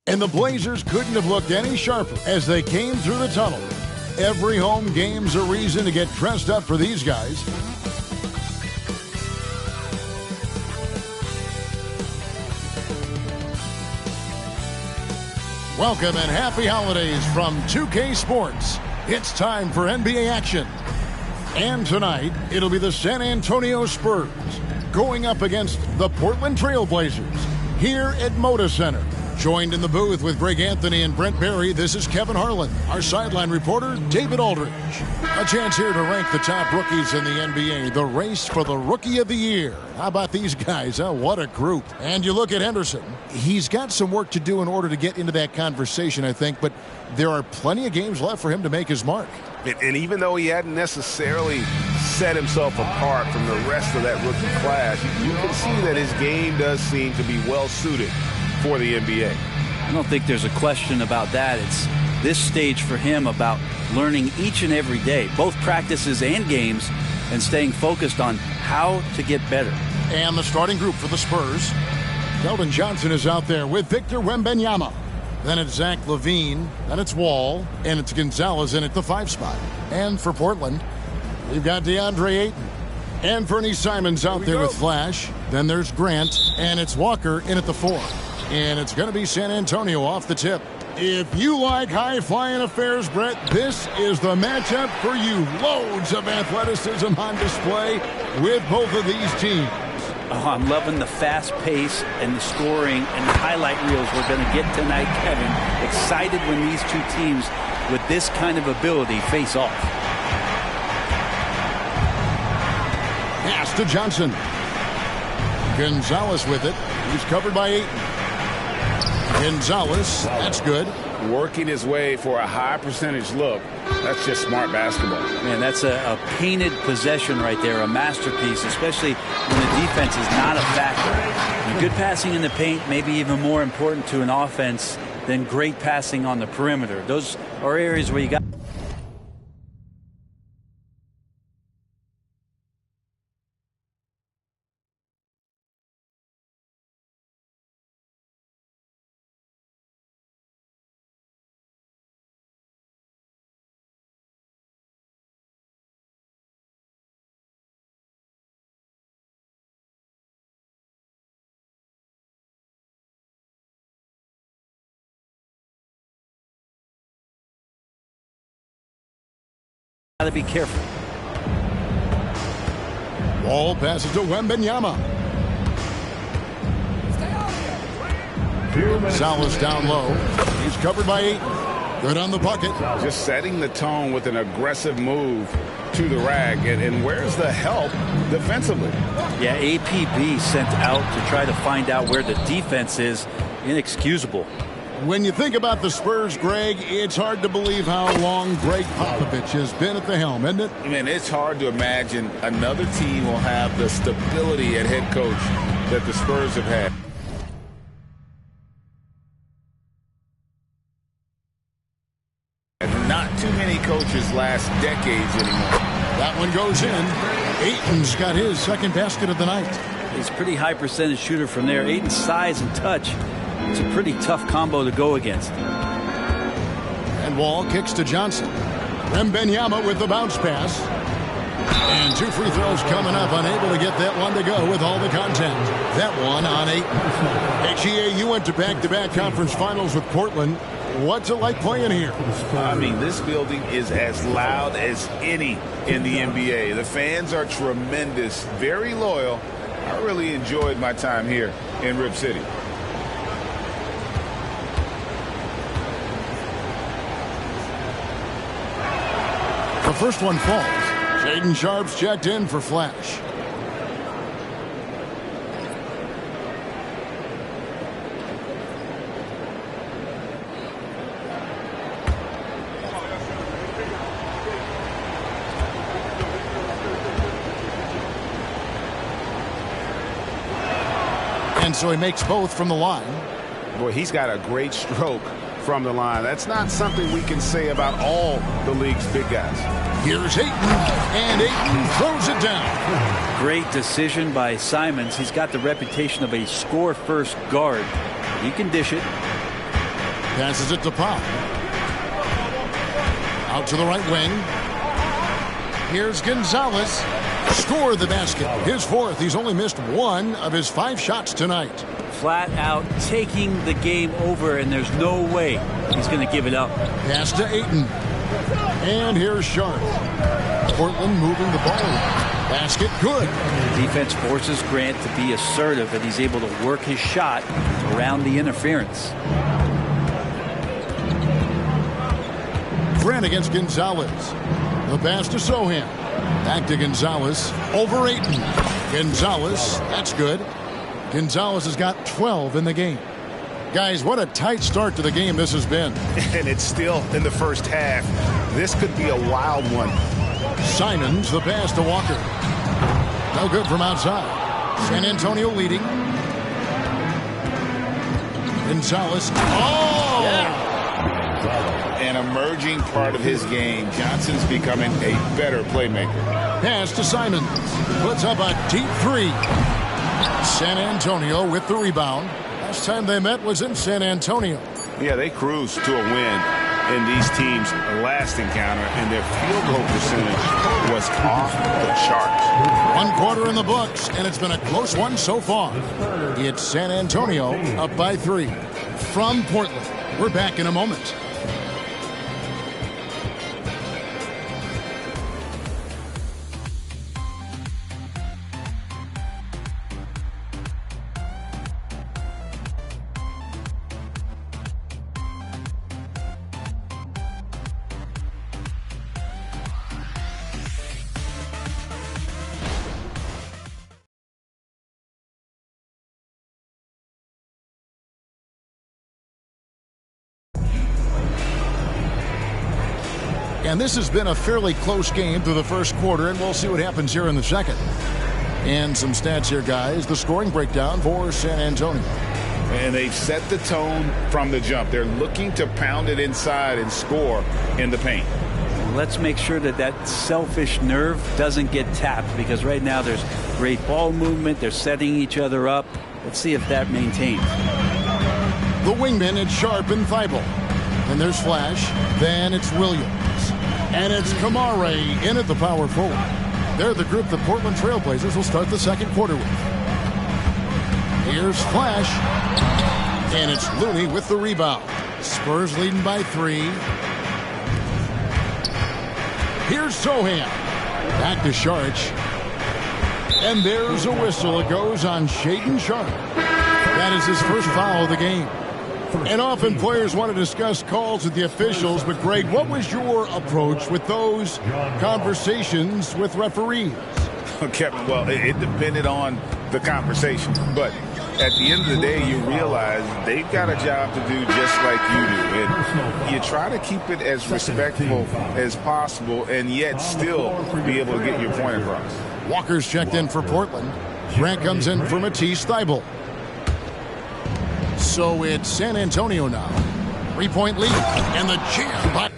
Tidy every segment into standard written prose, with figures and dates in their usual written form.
And the Blazers couldn't have looked any sharper as they came through the tunnel. Every home game's a reason to get dressed up for these guys. Welcome and happy holidays from 2K Sports. It's time for NBA action. And tonight, it'll be the San Antonio Spurs going up against the Portland Trail Blazers here at Moda Center. Joined in the booth with Greg Anthony and Brent Barry, this is Kevin Harlan. Our sideline reporter, David Aldridge. A chance here to rank the top rookies in the NBA. The race for the Rookie of the Year. How about these guys? Huh? What a group. And you look at Henderson. He's got some work to do in order to get into that conversation, I think. But there are plenty of games left for him to make his mark. And even though he hadn't necessarily set himself apart from the rest of that rookie class, you can see that his game does seem to be well-suited for the NBA. I don't think there's a question about that. It's this stage for him about learning each and every day, both practices and games, and staying focused on how to get better. And the starting group for the Spurs. Keldon Johnson is out there with Victor Wembanyama. Then it's Zach LaVine. Then it's Wall. And it's Gonzalez in at the 5 spot. And for Portland, we've got DeAndre Ayton. And Fernie Simons out there with Flash. Then there's Grant. And it's Walker in at the 4. And it's going to be San Antonio off the tip. If you like high-flying affairs, Brett, this is the matchup for you. Loads of athleticism on display with both of these teams. Oh, I'm loving the fast pace and the scoring and the highlight reels we're going to get tonight, Kevin. Excited when these two teams with this kind of ability face off. Pass to Johnson. Gonzalez with it. He's covered by Ayton. Gonzalez, that's good. Working his way for a high percentage look. That's just smart basketball. Man, that's a painted possession right there, a masterpiece, especially when the defense is not a factor. And good passing in the paint may be even more important to an offense than great passing on the perimeter. Those are areas where you got to be careful. Wall passes to Wembanyama. Gonzalez down low. He's covered by Ayton. Good on the bucket. Just setting the tone with an aggressive move to the rack. And where's the help defensively? Yeah, APB sent out to try to find out where the defense is. Inexcusable. When you think about the Spurs, Greg, it's hard to believe how long Greg Popovich has been at the helm, isn't it? I mean, it's hard to imagine another team will have the stability at head coach that the Spurs have had. And not too many coaches last decades anymore. That one goes in. Ayton's got his second basket of the night. He's a pretty high percentage shooter from there. Ayton's size and touch. It's a pretty tough combo to go against. And Wall kicks to Johnson. Wembanyama with the bounce pass. And 2 free throws coming up. Unable to get that one to go with all the content. That one on Ayton. HEA, you went to back-to-back conference finals with Portland. What's it like playing here? I mean, this building is as loud as any in the NBA. The fans are tremendous, very loyal. I really enjoyed my time here in Rip City. The first one falls. Shaedon Sharpe's checked in for Flash. And so he makes both from the line. Boy, he's got a great stroke from the line. That's not something we can say about all the league's big guys. Here's Ayton, and Ayton throws it down. Great decision by Simons. He's got the reputation of a score-first guard. He can dish it. Passes it to Pop. Out to the right wing. Here's Gonzalez. Score the basket. His fourth. He's only missed one of his 5 shots tonight. Flat out taking the game over, and there's no way he's going to give it up. Pass to Ayton. And here's Sharp. Portland moving the ball around. Basket good. Defense forces Grant to be assertive, and he's able to work his shot around the interference. Grant against Gonzalez. The pass to Sohan. Back to Gonzalez. Over Ayton. Gonzalez. That's good. Gonzalez has got 12 in the game. Guys, what a tight start to the game this has been. And it's still in the first half. This could be a wild one. Simons, the pass to Walker. No good from outside. San Antonio leading. Gonzalez. Oh! Yeah. An emerging part of his game. Johnson's becoming a better playmaker. Pass to Simons. Puts up a deep 3. San Antonio with the rebound. Last time they met was in San Antonio. Yeah, they cruised to a win in these teams' last encounter, and their field goal percentage was off the charts. 1 quarter in the books, and it's been a close one so far. It's San Antonio up by 3. From Portland, we're back in a moment. And this has been a fairly close game through the first quarter, and we'll see what happens here in the second. And some stats here, guys. The scoring breakdown for San Antonio. And they've set the tone from the jump. They're looking to pound it inside and score in the paint. Let's make sure that that selfish nerve doesn't get tapped, because right now there's great ball movement. They're setting each other up. Let's see if that maintains. The wingman, it's Sharp and Thibault. Then there's Flash. Then it's Williams. And it's Kamare in at the power forward. They're the group the Portland Trailblazers will start the second quarter with. Here's Flash. And it's Looney with the rebound. Spurs leading by 3. Here's Sohan. Back to Sharch. And there's a whistle. It goes on Shaedon Sharp. That is his first foul of the game. And often players want to discuss calls with the officials, but Greg, what was your approach with those conversations with referees? Kevin, well, it depended on the conversation, but at the end of the day, you realize they've got a job to do just like you do, and you try to keep it as respectful as possible and yet still be able to get your point across. Walker's checked in for Portland. Grant comes in for Matisse Thybulle. So it's San Antonio now. 3-point lead. And the jam. But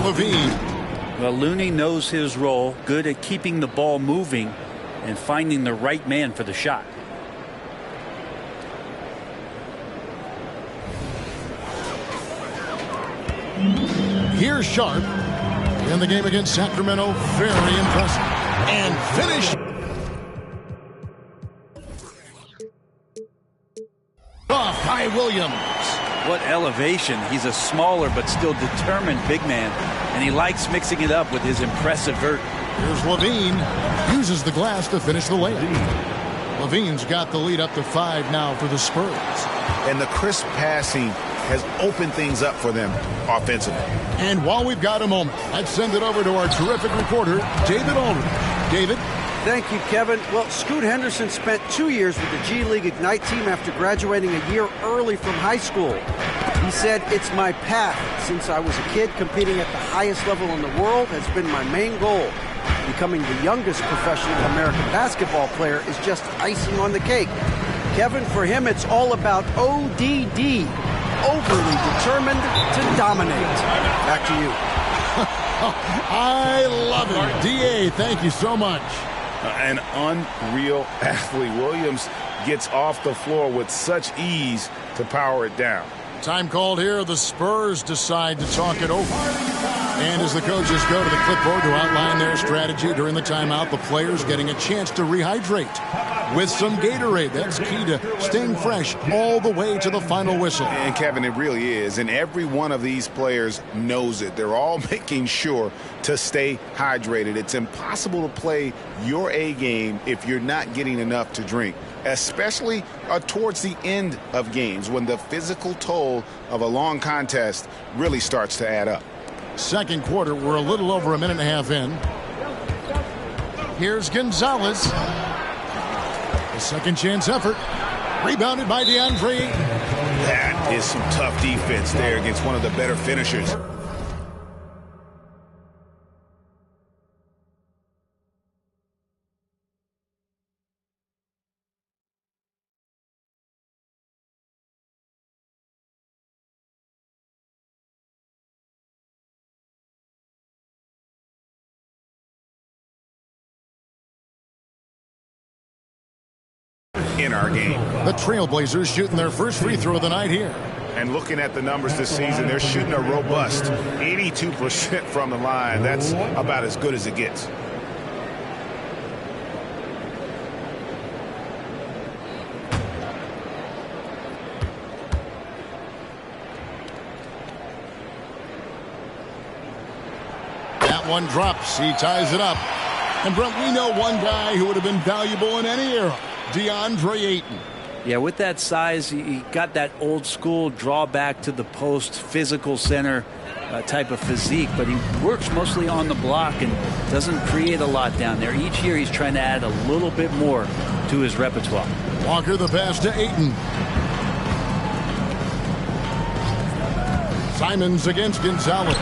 Levine. Well, Looney knows his role. Good at keeping the ball moving and finding the right man for the shot. Here's Sharp. In the game against Sacramento, very impressive. And finish off by Williams. What elevation. He's a smaller but still determined big man, and he likes mixing it up with his impressive vert. Here's Levine. Uses the glass to finish the layup. Levine's got the lead up to 5 now for the Spurs. And the crisp passing has opened things up for them offensively. And while we've got a moment, let's send it over to our terrific reporter, David Aldridge. David? Thank you, Kevin. Well, Scoot Henderson spent 2 years with the G League Ignite team after graduating a year early from high school. He said, "It's my path. Since I was a kid, competing at the highest level in the world has been my main goal. Becoming the youngest professional American basketball player is just icing on the cake." Kevin, for him, it's all about ODD. Overly determined to dominate. Back to you. I love it. DA, thank you so much. An unreal athlete. Williams gets off the floor with such ease to power it down. Time called here. The Spurs decide to talk it over. And as the coaches go to the clipboard to outline their strategy during the timeout, the players getting a chance to rehydrate with some Gatorade. That's key to staying fresh all the way to the final whistle. And Kevin, it really is. And every one of these players knows it. They're all making sure to stay hydrated. It's impossible to play your A game if you're not getting enough to drink, especially towards the end of games when the physical toll of a long contest really starts to add up. Second quarter, we're a little over a minute and a half in. Here's Gonzalez. A second chance effort. Rebounded by DeAndre. That is some tough defense there against one of the better finishers. In our game. The Trailblazers shooting their first free throw of the night here. And looking at the numbers this season, they're shooting a robust 82% from the line. That's about as good as it gets. That one drops. He ties it up. And Brent, we know one guy who would have been valuable in any era. DeAndre Ayton. Yeah, with that size, he got that old school draw back to the post, physical center type of physique, but he works mostly on the block and doesn't create a lot down there. Each year he's trying to add a little bit more to his repertoire. Walker the pass to Ayton. Simons against Gonzalez.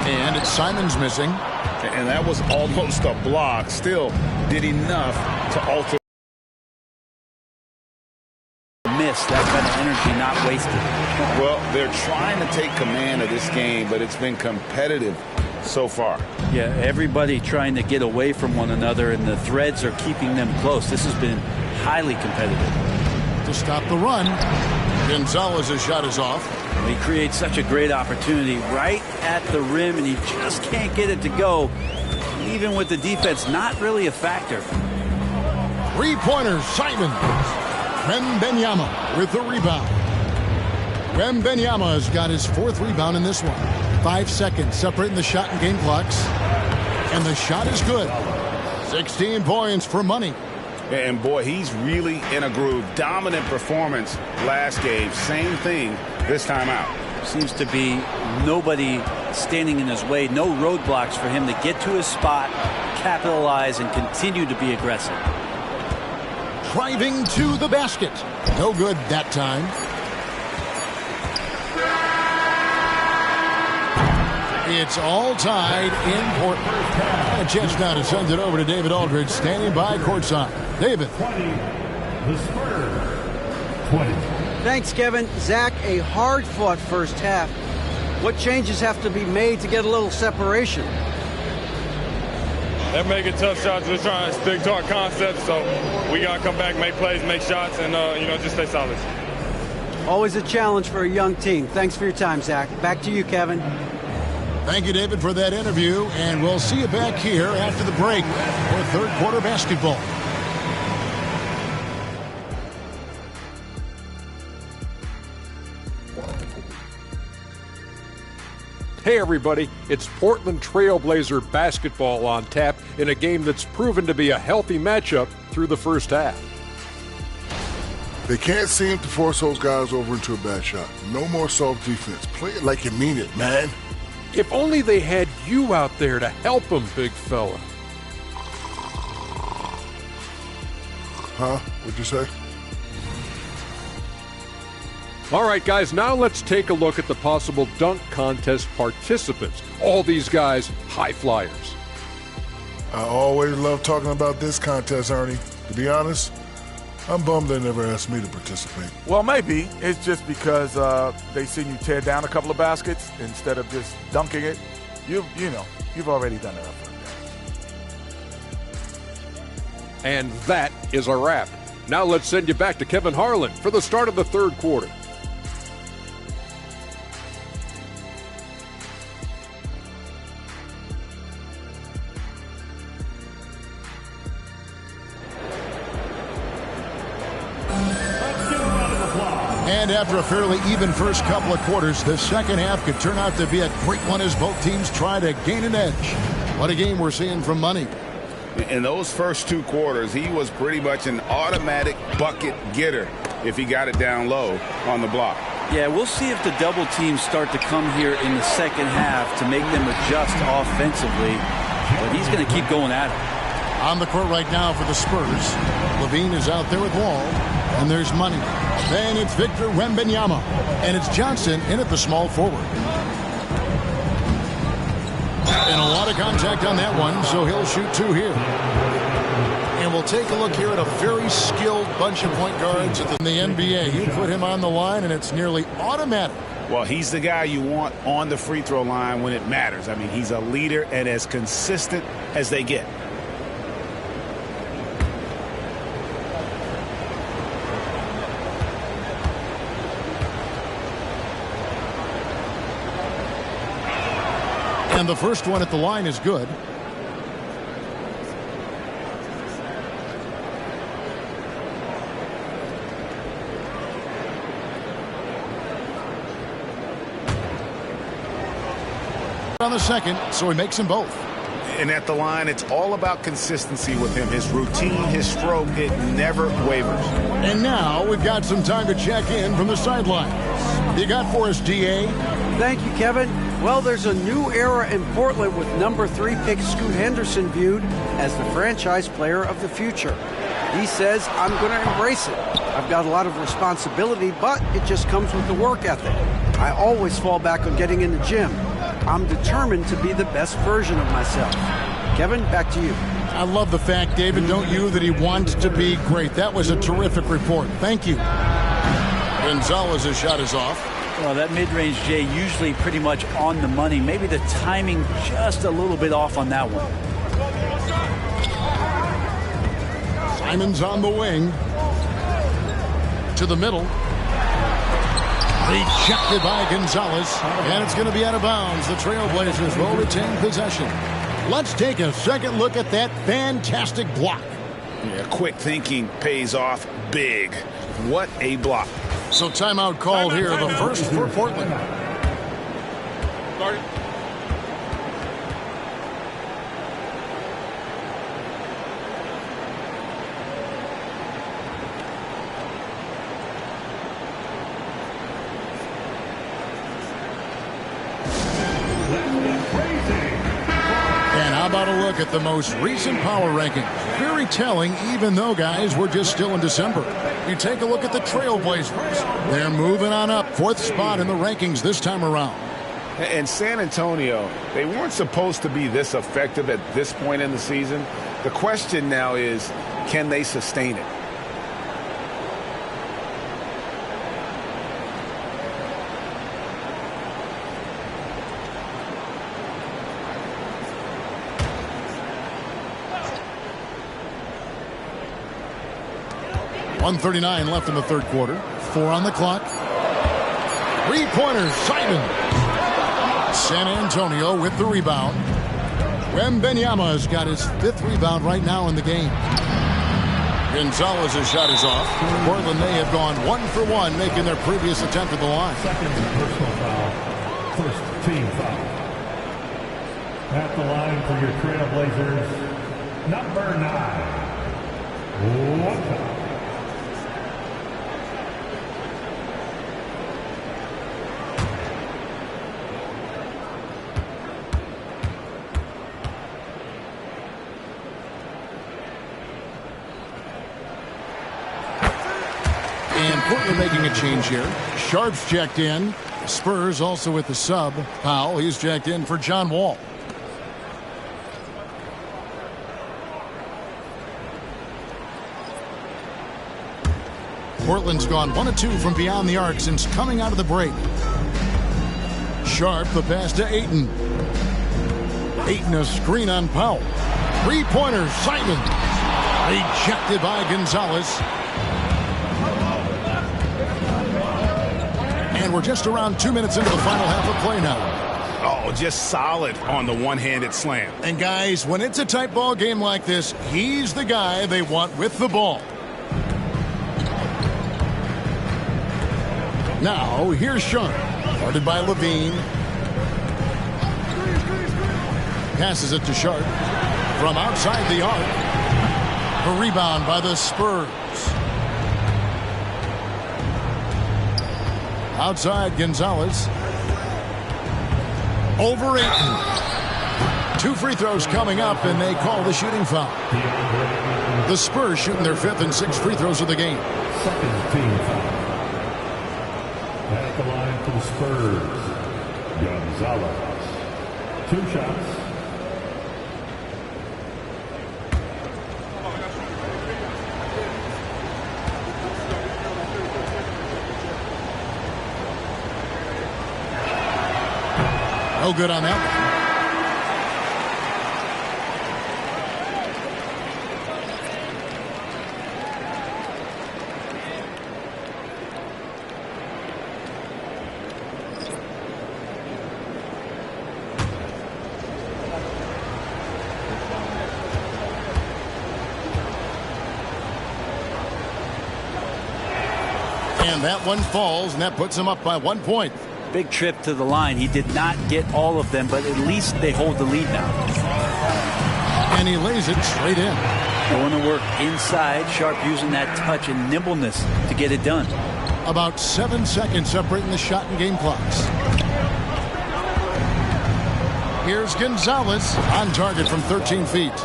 And it's Simons missing. And that was almost a block. Still did enough to alter. Miss that kind of energy not wasted. Well, they're trying to take command of this game, but it's been competitive so far. Yeah, everybody trying to get away from one another, and the threads are keeping them close. This has been highly competitive. To stop the run, Gonzalez's shot is off. He creates such a great opportunity right at the rim, and he just can't get it to go, even with the defense not really a factor. Three-pointers, Simons. Wembanyama with the rebound. Wembanyama has got his fourth rebound in this one. 5 seconds separating the shot and game clocks. And the shot is good. 16 points for money. And boy, he's really in a groove. Dominant performance last game. Same thing this time out. Seems to be nobody standing in his way. No roadblocks for him to get to his spot, capitalize, and continue to be aggressive. Driving to the basket. No good that time. It's all tied in Portland. A chance now to send it over to David Aldridge, standing by courtside. David. 20. The Spurs. 20. Thanks, Kevin. Zach, a hard-fought first half. What changes have to be made to get a little separation? They're making tough shots. We're trying to stick to our concept, so we got to come back, make plays, make shots, and, just stay solid. Always a challenge for a young team. Thanks for your time, Zach. Back to you, Kevin. Thank you, David, for that interview, and we'll see you back here after the break for third quarter basketball. Hey everybody, it's Portland Trailblazer basketball on tap in a game that's proven to be a healthy matchup through the first half. They can't seem to force those guys over into a bad shot. No more soft defense. Play it like you mean it, man. If only they had you out there to help them, big fella. Huh? What'd you say? All right, guys, now let's take a look at the possible dunk contest participants. All these guys, high flyers. I always love talking about this contest, Ernie. To be honest, I'm bummed they never asked me to participate. Well, maybe. It's just because they seen you tear down a couple of baskets instead of just dunking it. You've already done enough. And that is a wrap. Now let's send you back to Kevin Harlan for the start of the third quarter. And after a fairly even first couple of quarters, the second half could turn out to be a great one as both teams try to gain an edge. What a game we're seeing from Money. In those first 2 quarters, he was pretty much an automatic bucket getter if he got it down low on the block. Yeah, we'll see if the double teams start to come here in the second half to make them adjust offensively. But he's going to keep going at it. On the court right now for the Spurs. Levine is out there with Wall. And there's Money. Then it's Victor Wembanyama. And it's Johnson in at the small forward. And a lot of contact on that one, so he'll shoot 2 here. And we'll take a look here at a very skilled bunch of point guards in the NBA. You put him on the line, and it's nearly automatic. Well, he's the guy you want on the free throw line when it matters. I mean, he's a leader and as consistent as they get. And the first one at the line is good. On the second, so he makes them both. And at the line, it's all about consistency with him. His routine, his stroke, it never wavers. And now we've got some time to check in from the sidelines. You got for us, DA? Thank you, Kevin. Well, there's a new era in Portland with number 3 pick Scoot Henderson viewed as the franchise player of the future. He says, I'm going to embrace it. I've got a lot of responsibility, but it just comes with the work ethic. I always fall back on getting in the gym. I'm determined to be the best version of myself. Kevin, back to you. I love the fact, David, don't you, that he wants to be great. That was a terrific report. Thank you. Gonzalez's shot is off. Well, that mid-range, Jay, usually pretty much on the money. Maybe the timing just a little bit off on that one. Simon's on the wing. To the middle. Rejected by Gonzalez. And it's going to be out of bounds. The Trailblazers will retain possession. Let's take a second look at that fantastic block. Yeah, quick thinking pays off big. What a block. So timeout called here, the first for Portland. And how about a look at the most recent power rankings? Very telling, even though, guys, we're just still in December. You take a look at the Trailblazers. They're moving on up. 4th spot in the rankings this time around. And San Antonio, they weren't supposed to be this effective at this point in the season. The question now is, can they sustain it? .139 left in the third quarter. 4 on the clock. 3-pointers, Simon. San Antonio with the rebound. Wembanyama has got his 5th rebound right now in the game. Gonzalez's shot is off. Portland may have gone 1 for 1, making their previous attempt at the line. Second personal foul. First team foul. At the line for your Trailblazers, number 9. 1 foul. And Portland making a change here. Sharp's checked in. Spurs also with the sub. Powell, he's checked in for John Wall. Portland's gone 1 of 2 from beyond the arc since coming out of the break. Sharp, the pass to Ayton. Ayton, a screen on Powell. 3-pointer, Simon. Rejected by Gonzalez. And we're just around 2 minutes into the final half of play now. Oh, just solid on the one-handed slam. And guys, when it's a tight ball game like this, he's the guy they want with the ball. Now, here's Sharp. Guarded by Levine. Passes it to Sharp. From outside the arc. A rebound by the Spurs. Outside Gonzalez. Over Ayton. 2 free throws coming up, and they call the shooting foul. The Spurs shooting their 5th and 6th free throws of the game. Second team foul. At the line for the Spurs, Gonzalez. 2 shots. No good on that one. And that one falls, and that puts him up by 1 point. Big trip to the line. He did not get all of them, but at least they hold the lead now. And he lays it straight in. Going to work inside. Sharp using that touch and nimbleness to get it done. About 7 seconds separating the shot and game clocks. Here's Gonzalez on target from 13 feet.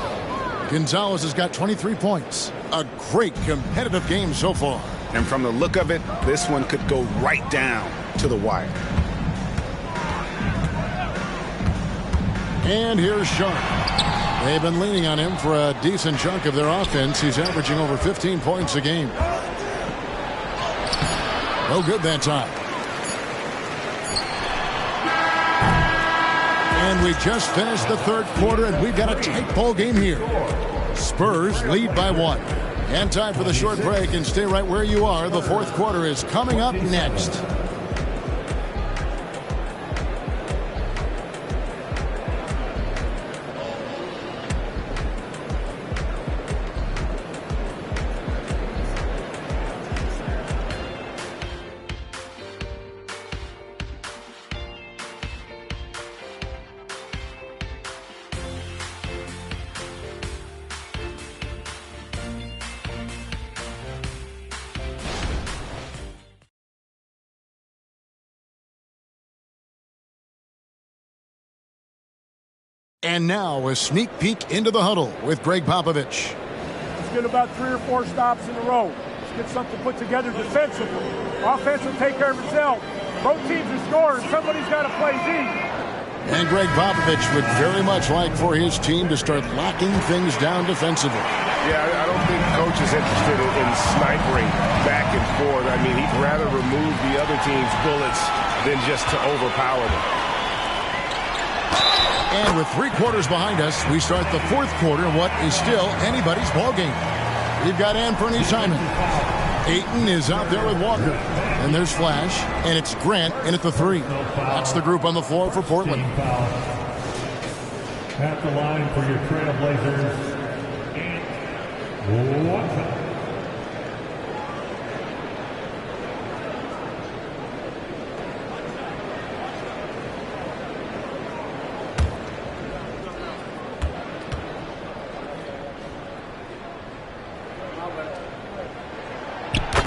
Gonzalez has got 23 points. A great competitive game so far. And from the look of it, this one could go right down to the wire. And here's Sharp. They've been leaning on him for a decent chunk of their offense. He's averaging over 15 points a game. No good that time. And we just finished the 3rd quarter, and we've got a tight ball game here. Spurs lead by 1. And time for the short break, and stay right where you are. The 4th quarter is coming up next. And now a sneak peek into the huddle with Greg Popovich. Let's get about 3 or 4 stops in a row. Let's get something put together defensively. Offense will take care of itself. Both teams are scoring. Somebody's got to play D. And Greg Popovich would very much like for his team to start locking things down defensively. Yeah, I don't think Coach is interested in snipering back and forth. I mean, he'd rather remove the other team's bullets than just to overpower them. And with 3 quarters behind us, we start the 4th quarter in what is still anybody's ball game. We've got Anthony Simons. Ayton is out there with Walker. And there's Flash, and it's Grant in at the 3. That's the group on the floor for Portland. At the line for your Trailblazers, Walker.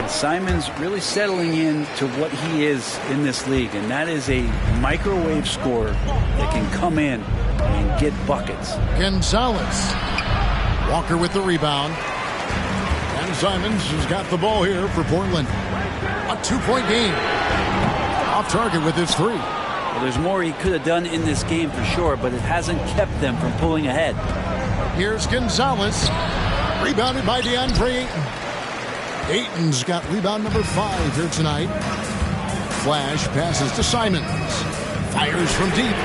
Simons really settling in to what he is in this league, and that is a microwave scorer that can come in and get buckets. Gonzalez. Walker with the rebound. And Simons has got the ball here for Portland. A 2-point game. Off target with his 3. Well, there's more he could have done in this game for sure, but it hasn't kept them from pulling ahead. Here's Gonzalez. Rebounded by DeAndre Ayton. Ayton's got rebound number 5 here tonight. Flash passes to Simons. Fires from deep.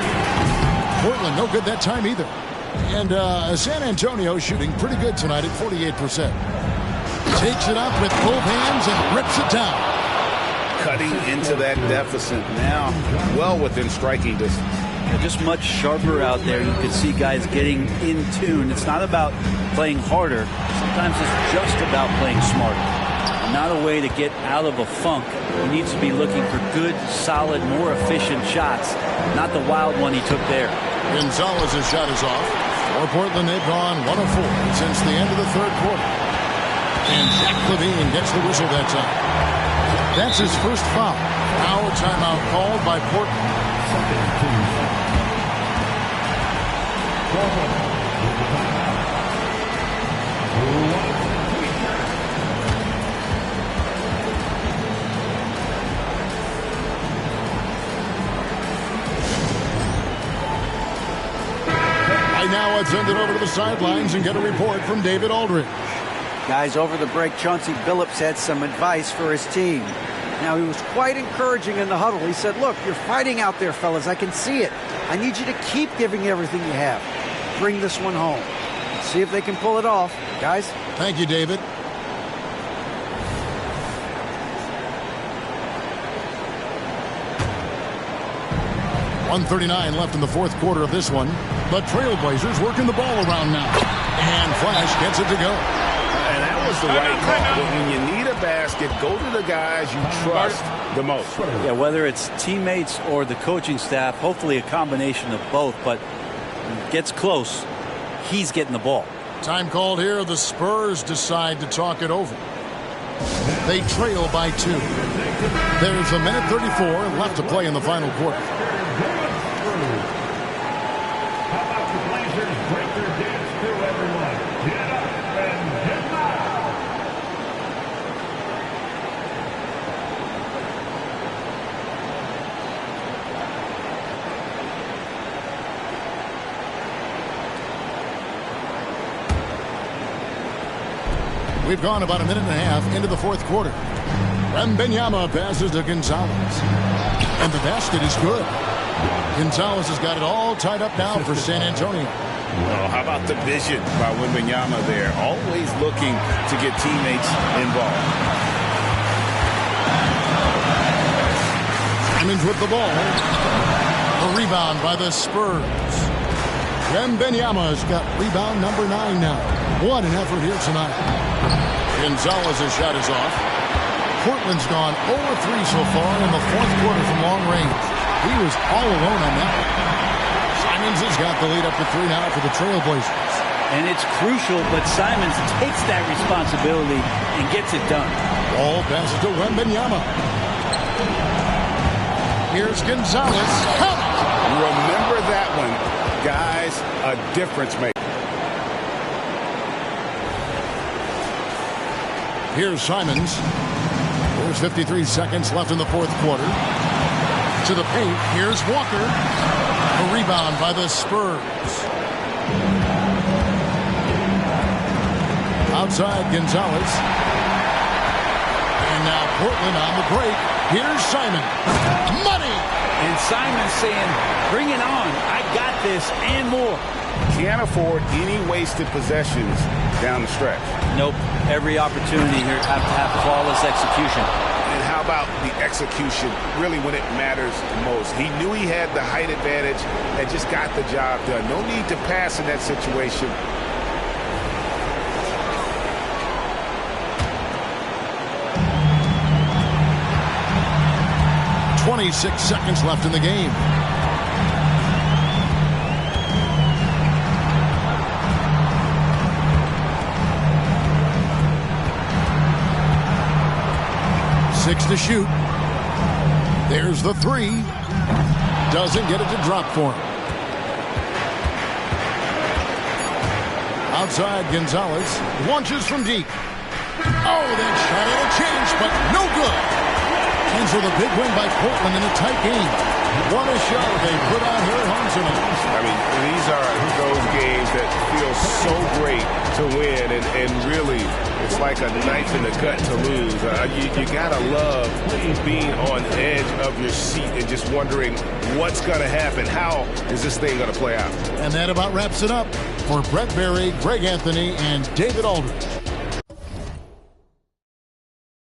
Portland no good that time either. And San Antonio shooting pretty good tonight at 48%. Takes it up with both hands and rips it down. Cutting into that deficit now, well within striking distance. Just much sharper out there. You can see guys getting in tune. It's not about playing harder. Sometimes it's just about playing smarter. Not a way to get out of a funk. He needs to be looking for good, solid, more efficient shots. Not the wild one he took there. Gonzalez's shot is off. For Portland, they've gone 1 of 4 since the end of the third quarter. And Zach LaVine gets the whistle that time. That's his first foul. Now a timeout called by Portland. Right now, let's send it over to the sidelines and get a report from David Aldridge. Guys, over the break, Chauncey Billups had some advice for his team. Now, he was quite encouraging in the huddle. He said, look, you're fighting out there, fellas. I can see it. I need you to keep giving everything you have. Bring this one home. See if they can pull it off. Guys? Thank you, David. .139 left in the fourth quarter of this one. The Trailblazers working the ball around now. And Flash gets it to go. And that was the right call. But when you need a basket, go to the guys you trust the most. Yeah, whether it's teammates or the coaching staff, hopefully a combination of both. But when it gets close, he's getting the ball. Time called here. The Spurs decide to talk it over. They trail by 2. There's a minute 34 left to play in the final quarter. We've gone about a minute and a half into the fourth quarter. Wembanyama passes to Gonzalez. And the basket is good. Gonzalez has got it all tied up now for San Antonio. Well, how about the vision by Wembanyama there? Always looking to get teammates involved. Simons with the ball. A rebound by the Spurs. Wembanyama's got rebound number 9 now. What an effort here tonight. Gonzalez's shot is off. Portland's gone 0-3 so far in the fourth quarter from long range. He was all alone on that one. Simons has got the lead up to 3 now for the Trailblazers. And it's crucial, but Simons takes that responsibility and gets it done. Ball passes to Wembanyama. Here's Gonzalez. Remember that one, guys, a difference maker. Here's Simons. There's 53 seconds left in the fourth quarter. To the paint. Here's Walker. A rebound by the Spurs. Outside Gonzalez. And now Portland on the break. Here's Simon. Money! And Simon's saying, bring it on. I got this and more. Can't afford any wasted possessions down the stretch. Nope. Every opportunity here have to have flawless execution. And how about the execution really when it matters most? He knew he had the height advantage and just got the job done. No need to pass in that situation. .26 seconds left in the game. Six to shoot. There's the 3. Doesn't get it to drop for him. Outside Gonzalez. Launches from deep. Oh, that shot had a chance, but no good. Ends with a big win by Portland in a tight game. What a show they put on here at home tonight. I mean, these are those games that feel so great to to win, and really it's like a knife in the gut to lose. You gotta love being on edge of your seat and just wondering what's gonna happen. How is this thing gonna play out? And that about wraps it up. For Brett Berry, Greg Anthony, and David Aldridge,